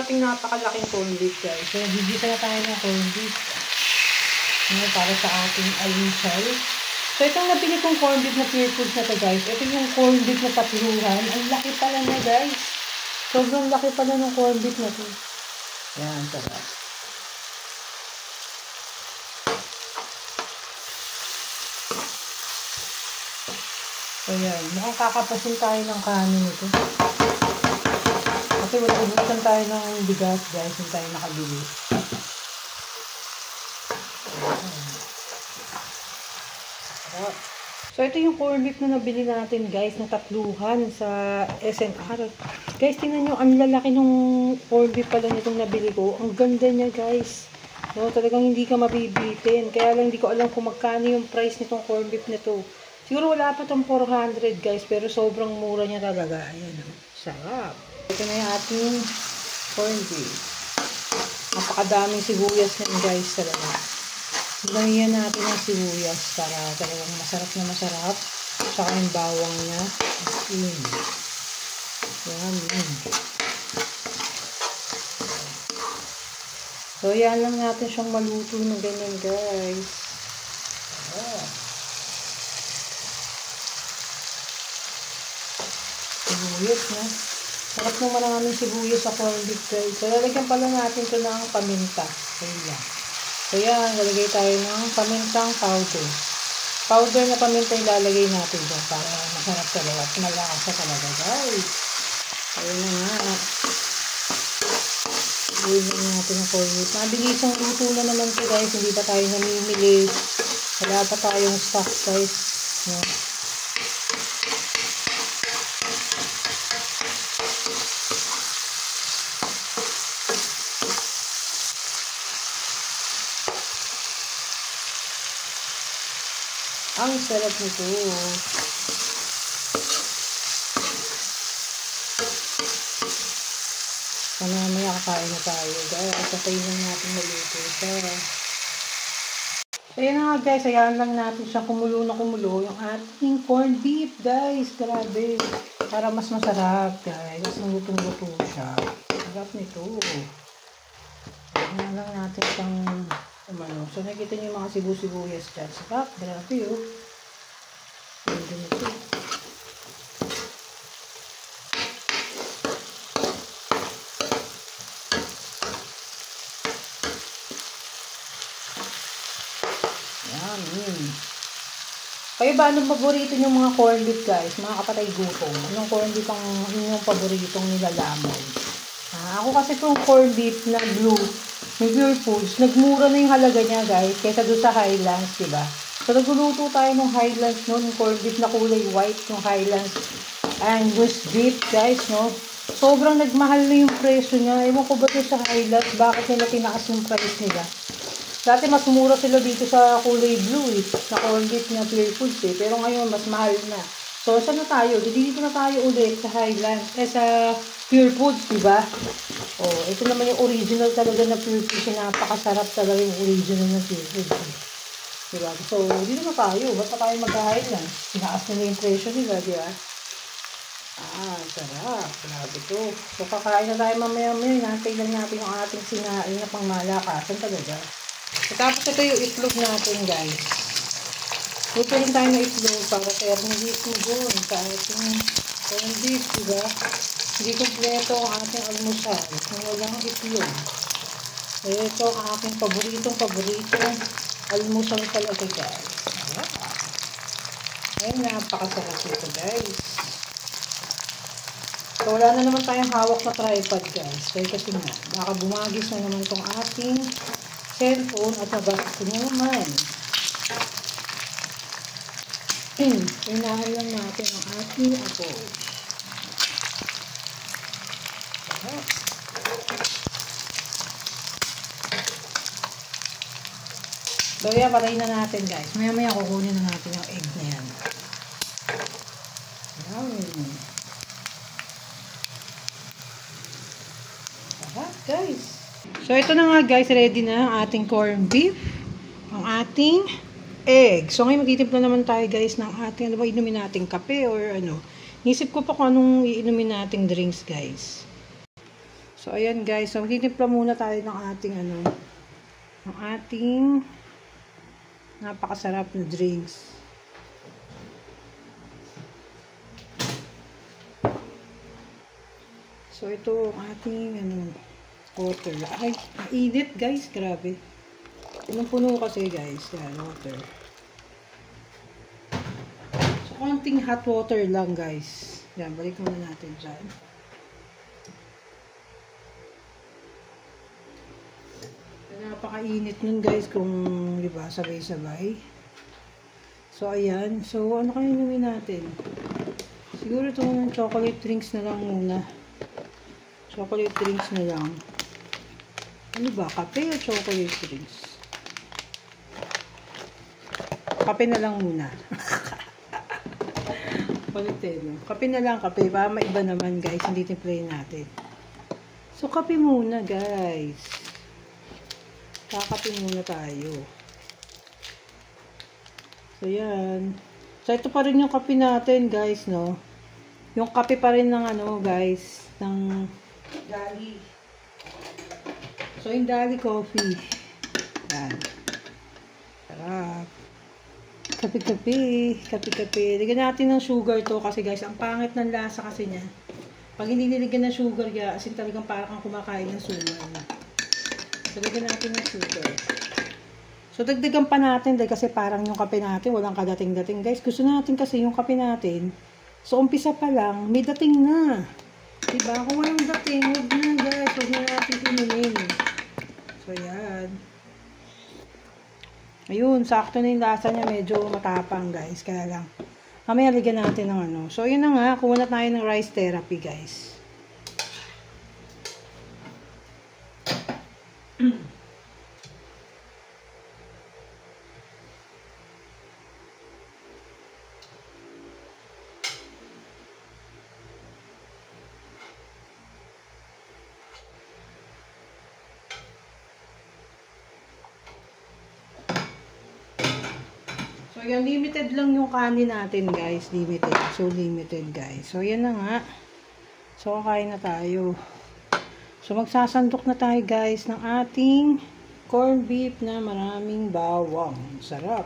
ating napakalaking corned beef guys. So, gigisa na tayo ng corned beef. Para sa ating almusal. So, itong nabili kong corned beef na Pure Foods na to guys. Ito yung corned beef na patluhan. Ang laki pala na guys. Sobrang laki pala ng corned beef na to. Yan, sarap. So, yan. Mukhang kakapasin tayo ng kanin ito. Kasi ubusan tayo ng bigas guys, hindi tayo nakabili. So ito yung corned beef na nabili natin guys, na tatluhan sa SNR. Guys, tingnan nyo, ang lalaki ng corned beef pala nitong nabili ko. Ang ganda niya guys. No, talagang hindi ka mabibitin. Kaya lang hindi ko alam kung magkano yung price nitong corned beef nito. Siguro wala pa itong 400 guys, pero sobrang mura niya talaga. Ayan, sarap. Ito na yung ating corned beef. Napakadaming sibuyas na guys talaga. Lagyan natin ang sibuyas para talagang masarap na masarap. Saka yung bawang niya. Yan. So yan lang natin siyang maluto na ganyan guys. Sibuyas na. Sarap ng maraming sibuyas sa corned beef guys. So, lalagyan pala natin ito ng paminta. Ayan. So, yan. Lalagay tayo ng pamintang powder. Powder na paminta ilalagay natin dyan para masarap talaga at malasa talaga guys. Ayan na nga. Ilagay natin ang corned beef. Mabilisang luto na naman ito guys. Hindi pa tayo namimili. Wala pa tayong stock guys. No? Ang sarap nito. Sana mamaya kakain na tayo. Guys, patay lang natin maluto siya. So, yun na nga guys. Hayaan lang natin siya kumulo na kumulo. Yung ating corned beef guys. Grabe. Para mas masarap guys. Mas nalutong-luto siya. Sarap nito. Hayaan lang natin siyang umano. So, nakikita niyo yung mga sibuyas dyan. Sarap. Grabe oh. Ganda nito. Yan. Kayo ba, anong paborito niyong mga corned beef guys? Mga kapatay gutom. Anong corned beef ang inyong paboritong nilalamay? Ako kasi itong corned beef na blue, may Pure Foods, nagmura na yung halaga niya guys, kaysa doon sa Highlands, diba? So, nagluluto tayo ng Highlands noon, corned beef na kulay white, yung Highlands Angus beef guys, no? Sobrang nagmahal na yung presyo niya. Ewan ko ba ito sa Highlands, bakit nila tinaas yung price nila? Dati mas mura sila dito sa kulay blue na corned beef na Pure Foods pero ngayon mas mahal na. So, saan na tayo? Dito na tayo ulit sa Highlands, sa Pure Foods, diba? Oh, ito naman yung original talaga na Pure Foods. Napakasarap talaga yung original na Pure Foods. Diba? So, dito na tayo. Basta tayo mag-Highlands. Tinaas nila yung presyo nila, diba? Sarap. Grabe to. So, kakain na tayo mamaya-maya. Nantay lang natin yung ating sinain na pangmalakasan talaga. So, tapos ito yung itlog natin, guys. Luto rin tayo ng itlog para terminate mo doon sa ating corned beef, diba? Hindi kompleto ang ating almusal kung walang itlog. Ito ang aking paboritong almusal talaga guys. Ayun, napakasarap ito guys. So, wala na naman tayong hawak na tripod guys. Kaya kasi nga, baka bumagis na naman itong ating cellphone at nabasa na naman. Inahan lang natin ang ating apo. So, yan, patayin na natin, guys. Maya-maya kukunin na natin yung egg na yan. Sarap, guys. So, ito na nga, guys. Ready na ang ating corned beef. Ang ating egg. So, ngayon magtitimpla naman tayo, guys, ng ating, ano ba, inumin natin kape or ano. Nisip ko pa kung anong iinumin nating drinks, guys. So, ayan guys. So, magtitimpla muna tayo ng ating napakasarap na drinks. So, ito ang ating water. Ay, mainit guys. Grabe. Punong-puno kasi guys. Yan, water. So, konting hot water lang guys. Yan, balik muna natin dyan. Napakainit nun guys kung diba, sabay-sabay. So, ayan. So, ano kaya inumin natin? Siguro itong chocolate drinks na lang muna. Chocolate drinks na lang. Ano ba? Kape o chocolate drinks? Kape na lang muna. Kape na lang, kape. Para maiba naman guys. Hindi timplayin natin. So, kape muna guys. Kakape muna tayo. So, yan. So, ito pa rin yung kape natin guys, no? Yung kape pa rin ng guys, ng Dali. So, yung Dali coffee. Yan. Sarap. Kape-kape. Kape-kape. Lagyan natin ng sugar to kasi guys, ang pangit ng lasa kasi niya. Pag hindi nilagyan ng sugar, as in talagang parang kumakain ng suman. So, lagyan natin ng sugar. So, dagdagan pa natin dahil kasi parang yung kape natin, walang kadating-dating. Guys, gusto natin kasi yung kape natin. So, umpisa pa lang, may dating na. Diba? Kung walang dating, huwag na guys. Huwag na natin inumin. So, yan. Ayun, sakto na yung lasa niya. Medyo matapang guys. Kaya lang, mamaya ligyan natin ng So, yun na nga. Kuha na tayo ng rice therapy guys. So, yan, limited lang yung kanin natin, guys. Limited. So, limited, guys. So, yan na nga. So, kakain na tayo. So, magsasandok na tayo, guys, ng ating corned beef na maraming bawang. Sarap.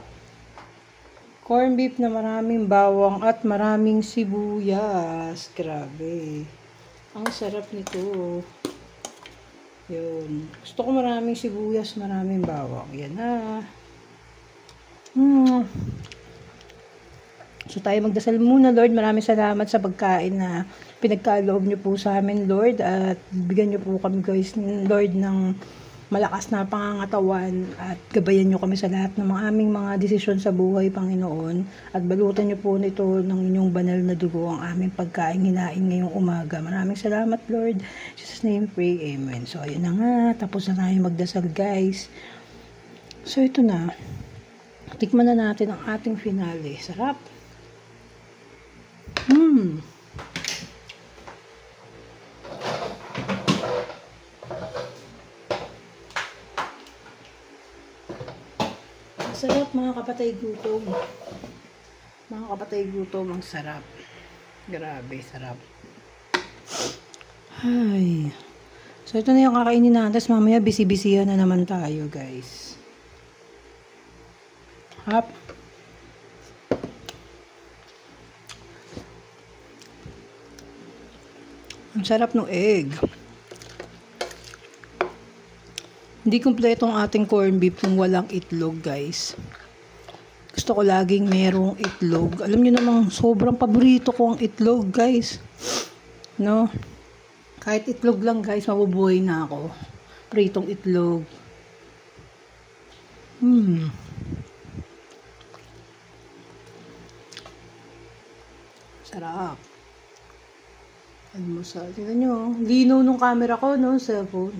Corned beef na maraming bawang at maraming sibuyas. Grabe. Ang sarap nito. Yun. Gusto ko maraming sibuyas, maraming bawang. Yan na. So tayo magdasal muna, Lord. Maraming salamat sa pagkain na pinagkaloob niyo po sa amin, Lord, at bigyan niyo po kami guys, Lord, ng malakas na pangangatawan at gabayan niyo kami sa lahat ng aming mga desisyon sa buhay, Panginoon, at balutan niyo po nito ng inyong banal na dugo ang aming pagkain hinain ngayong umaga. Maraming salamat, Lord. In Jesus' name pray, amen. So ayun na nga, tapos na tayo magdasal, guys. So ito na. Tikman na natin ang ating finale. Sarap. Sarap mga kapatay gutom. Mga kapatay gutom, ang sarap. Grabe, sarap. Ay. So ito na yung kakainin natin. Tapos mamaya busy-busyhan na naman tayo, guys. Hap. Ang sarap ng egg. Hindi kumpleto ang ating corned beef kung walang itlog, guys. Gusto ko laging merong itlog. Alam niyo namang sobrang paborito ko ang itlog, guys. No? Kahit itlog lang, guys, mabubuhay na ako. Pritong itlog. Sarap. Almusal. Tingnan nyo, linaw nung camera ko, no? Cellphone.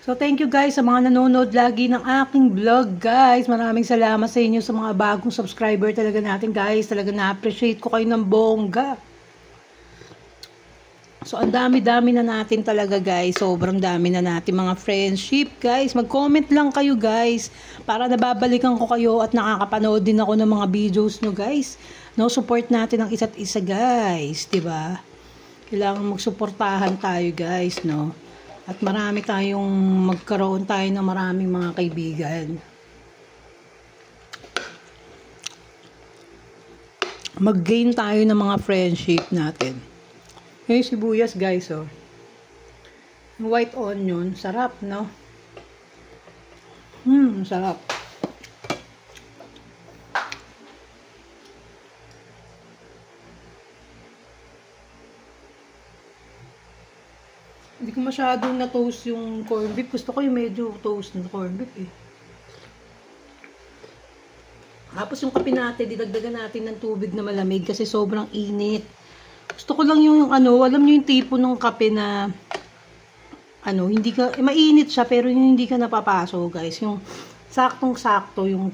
So, thank you guys sa mga nanonood lagi ng aking vlog, guys. Maraming salamat sa inyo sa mga bagong subscriber talaga natin, guys. Talaga na-appreciate ko kayo ng bongga. So, ang dami-dami na natin talaga, guys. Sobrang dami na natin mga friendship, guys. Mag-comment lang kayo, guys. Para nababalikan ko kayo at nakakapanood din ako ng mga videos nyo, guys. No, support natin ang isa't isa, guys. Diba? Kailangan magsuportahan tayo, guys, no? At marami tayong magkaroon tayo ng maraming mga kaibigan. Mag-gain tayo ng mga friendship natin. Yung sibuyas, guys, oh. White onion, sarap, no? Sarap. Hindi ko masyadong na-toast yung corned beef. Gusto ko yung medyo toast na corned beef, eh. Tapos yung kape natin, didagdagan natin ng tubig na malamig kasi sobrang init. Gusto ko lang yung alam niyo yung tipo ng kape na hindi ka mainit siya pero yung hindi ka napapaso, guys. Yung saktong-sakto yung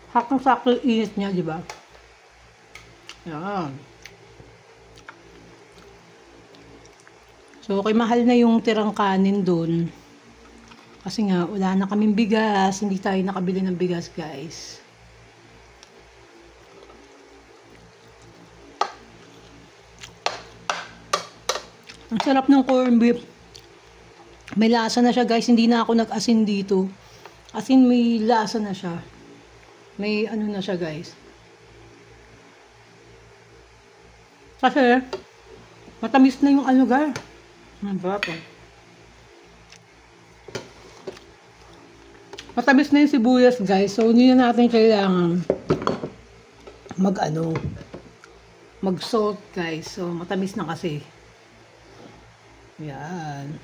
saktong-sakto yung init niya, di ba? Yan. So, okay, mahal na yung tirang kanin doon. Kasi nga, wala na kaming bigas. Hindi tayo nakabili ng bigas, guys. Ang sarap ng corned beef. May lasa na siya, guys. Hindi na ako nag-asin dito. Asin, may lasa na siya. May na siya, guys. Kasi, matamis na yung guys. Ang sarap, eh. Matamis na yung sibuyas, guys. So, hindi na natin kailangan mag-salt, guys. So, matamis na kasi. Yan.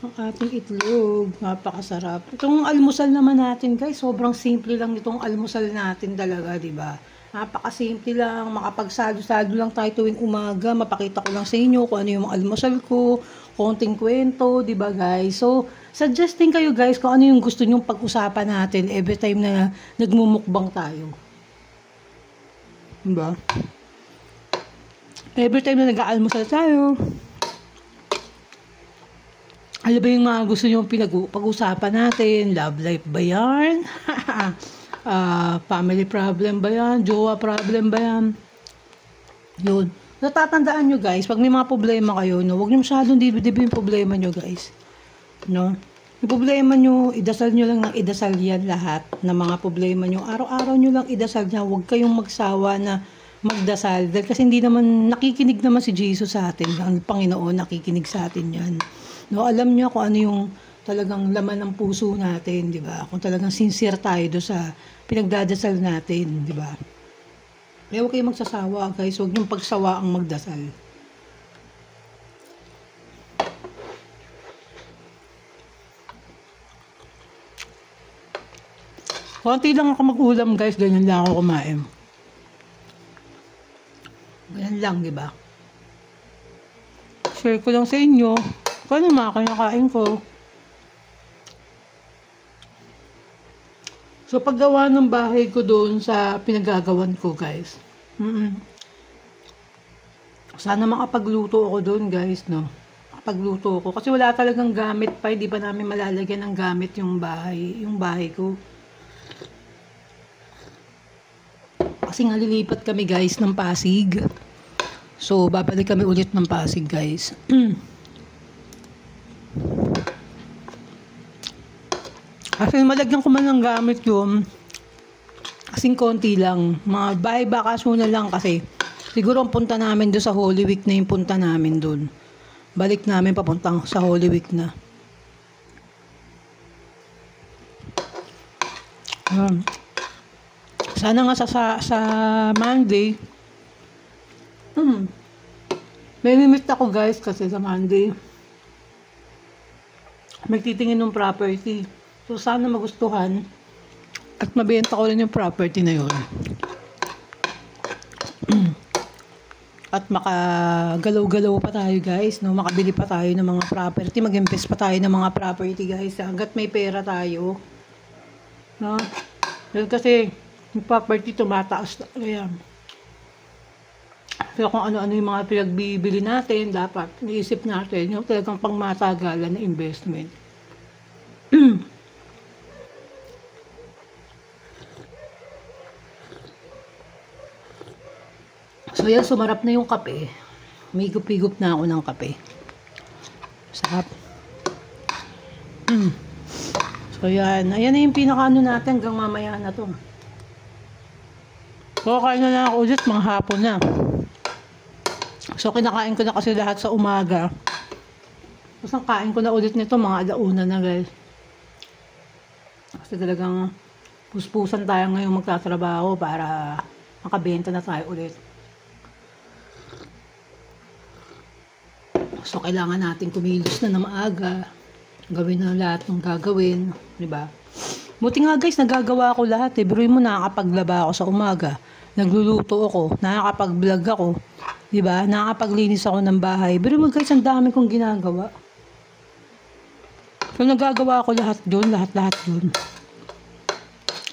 Ang ating itlog. Napakasarap. Itong almusal naman natin, guys. Sobrang simple lang itong almusal natin talaga, diba? Napakasimple lang. Makapagsado-sado lang tayo tuwing umaga. Mapakita ko lang sa inyo kung ano yung almusal ko. Konting kwento, diba, guys? So, suggesting kayo, guys, kung ano yung gusto nyong pag-usapan natin every time na nagmumukbang tayo. Diba? Every time na nag-aalmusal tayo. Ano ba yung mga gusto nyo pag-usapan natin? Love life ba yan? Family problem ba yan? Jowa problem ba yan? Yun. Natatandaan nyo, guys, pag may mga problema kayo, no, huwag nyo masyadong dibdib yung problema nyo, guys. No? Yung problema nyo, idasal nyo lang ng idasal yan lahat ng mga problema nyo. Araw-araw nyo lang idasal yan. Huwag kayong magsawa na magdasal. Dahil kasi hindi naman, nakikinig naman si Jesus sa atin. Ang Panginoon nakikinig sa atin yan. No, alam niya kung ano yung talagang laman ng puso natin, di ba? Kung talagang sincere tayo do sa pinagdadasal natin, di ba? Kaya huwag kayong magsasawa, guys. Huwag niyong pagsawa ang magdasal. Konti lang ako mag-ulam, guys. Ganyan lang ako kumain. Ganyan lang, di ba? Share ko lang sa inyo kung ano mga kinakain ko. So, paggawa ng bahay ko doon sa pinagagawan ko, guys. Sana makapagluto ako doon, guys, no? Makapagluto ako. Kasi wala talagang gamit pa. Hindi pa namin malalagyan ng gamit yung bahay ko. Kasi nga lilipat kami, guys, ng Pasig. So, babalik kami ulit ng Pasig, guys. Kasi malagyan ko man ng gamit yun. Kasing konti lang. Mga bahay bakasyon na lang kasi. Siguro ang punta namin doon sa Holy Week na yung punta namin doon. Balik namin papuntang sa Holy Week na. Sana nga sa Monday. May limit ako, guys, kasi sa Monday magtitingin ng property. So, sana magustuhan at mabenta ko rin yung property na yun. At makagalaw-galaw pa tayo, guys, no? Makabili pa tayo ng mga property, mag-invest pa tayo ng mga property, guys, hanggat may pera tayo, no? Dahil kasi yung property tumataas na yan. Pero kung ano-ano yung mga pinagbibili natin, dapat iisip natin yung talagang pangmatagalan na investment. So yan, sumarap na yung kape. Migup-higup na ako ng kape. Sarap. So yan, ayan na yung pinaka-ano natin hanggang mamaya na to. So kain na lang ako ulit, mga hapon na. So kinakain ko na kasi lahat sa umaga. Tapos ang kain ko na ulit nito mga 1:00 na guys. Kasi talagang puspusan tayo ngayon magtatrabaho para makabenta na tayo ulit. So, kailangan natin kumilos na maaga. Gawin na lahat ng gagawin. Diba? Buti nga guys, nagagawa ko lahat eh. Biruin mo, nakakapaglaba ako sa umaga. Nagluluto ako. Nakakapag-vlog ako. Diba? Nakakapaglinis ako ng bahay. Biruin mo guys, ang dami kong ginagawa. So, nagagawa ko lahat dun. Lahat dun.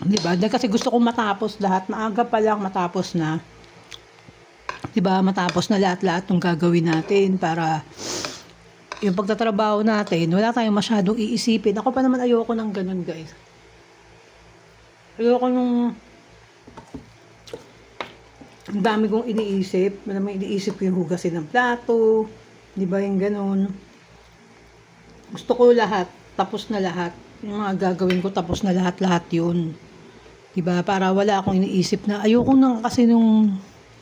Diba? Dahil kasi gusto kong matapos lahat. Maaga pa lang matapos na. Diba, matapos na lahat-lahat ng gagawin natin para yung pagtatrabaho natin, wala tayong masyadong iisipin. Ako pa naman ayoko ng ganun, guys. Ayoko nung ang dami kong iniisip. Malamang iniisip ko yung hugasin ng plato. Diba, yung ganun. Gusto ko lahat. Tapos na lahat. Yung mga gagawin ko, tapos na lahat-lahat yun. Diba, para wala akong iniisip na ayoko nang kasi nung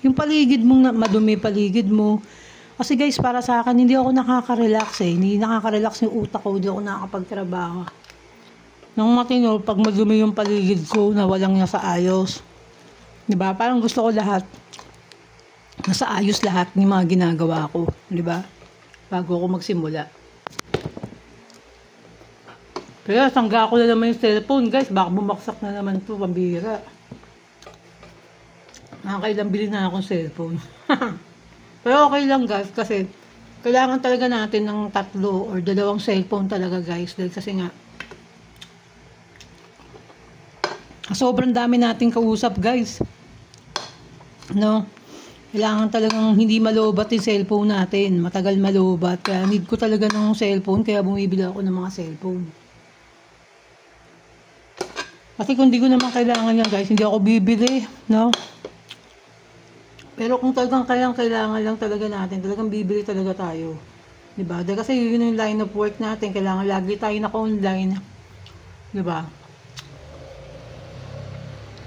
yung paligid mong madumi paligid mo. Kasi guys, para sa akin, hindi ako nakaka-relax eh. Hindi nakaka-relax yung utak ko. Hindi ako nakakapagtrabaho. Nang matino, pag madumi yung paligid ko na walang nasa ayos. Diba? Parang gusto ko lahat. Nasa ayos lahat ng mga ginagawa ko. Diba? Bago ako magsimula. Pero sangga ko na naman yung cellphone guys. Baka bumaksak na naman ito. Pambira. Nakakailang bilhin na akong cellphone. Pero okay lang guys kasi kailangan talaga natin ng 3 or 2 cellphone talaga guys. Dahil kasi nga sobrang dami nating kausap guys. No? Kailangan talagang hindi malobat yung cellphone natin. Matagal malobat. Kaya need ko talaga ng cellphone kaya bumibili ako ng mga cellphone. Kasi kung di ko naman kailangan yan guys, hindi ako bibili. No? Pero kung talagang kailangan lang talaga natin, talagang bibili talaga tayo. Diba? Dahil kasi yun yung line of work natin, kailangan lagi tayo naka-online. Diba?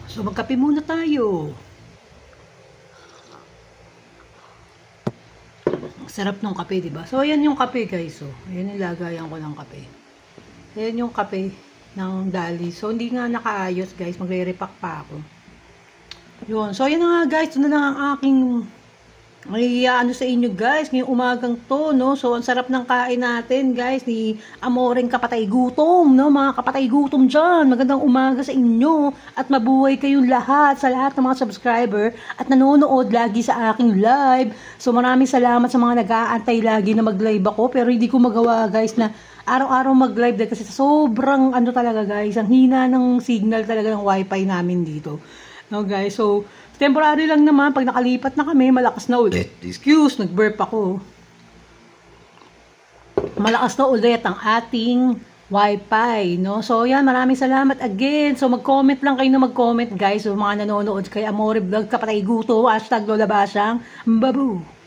So magkape muna tayo. Sarap ng kape, diba? So ayan yung kape guys. So, ayan yung lagayan ko ng kape. Ayan yung kape ng Dali. So hindi nga nakaayos guys, magre-repack pa ako. Yun. So, yan na nga guys. Ito na lang ang aking ano sa inyo guys. Ngayong umagang to, no? So, ang sarap ng kain natin guys. Ni Amoreng Kapatay Gutom, no? Mga kapatay gutom dyan. Magandang umaga sa inyo. At mabuhay kayong lahat. Sa lahat ng mga subscriber. At nanonood lagi sa aking live. So, maraming salamat sa mga nag-aantay lagi na mag-live ako. Pero hindi ko magawa guys na araw-araw mag-live dahil kasi sobrang ano talaga guys. Ang hina ng signal talaga ng wifi namin dito. No guys, so temporary lang naman. Pag nakalipat na kami, malakas na ulit. Excuse, nag-burp ako. Malakas na ulit ang ating wifi, no? So yan, maraming salamat again. So mag-comment lang kayo na mag-comment guys. So mga nanonood kay Amore Vlog, Kapatay Guto, #Lola Basyang, Babu.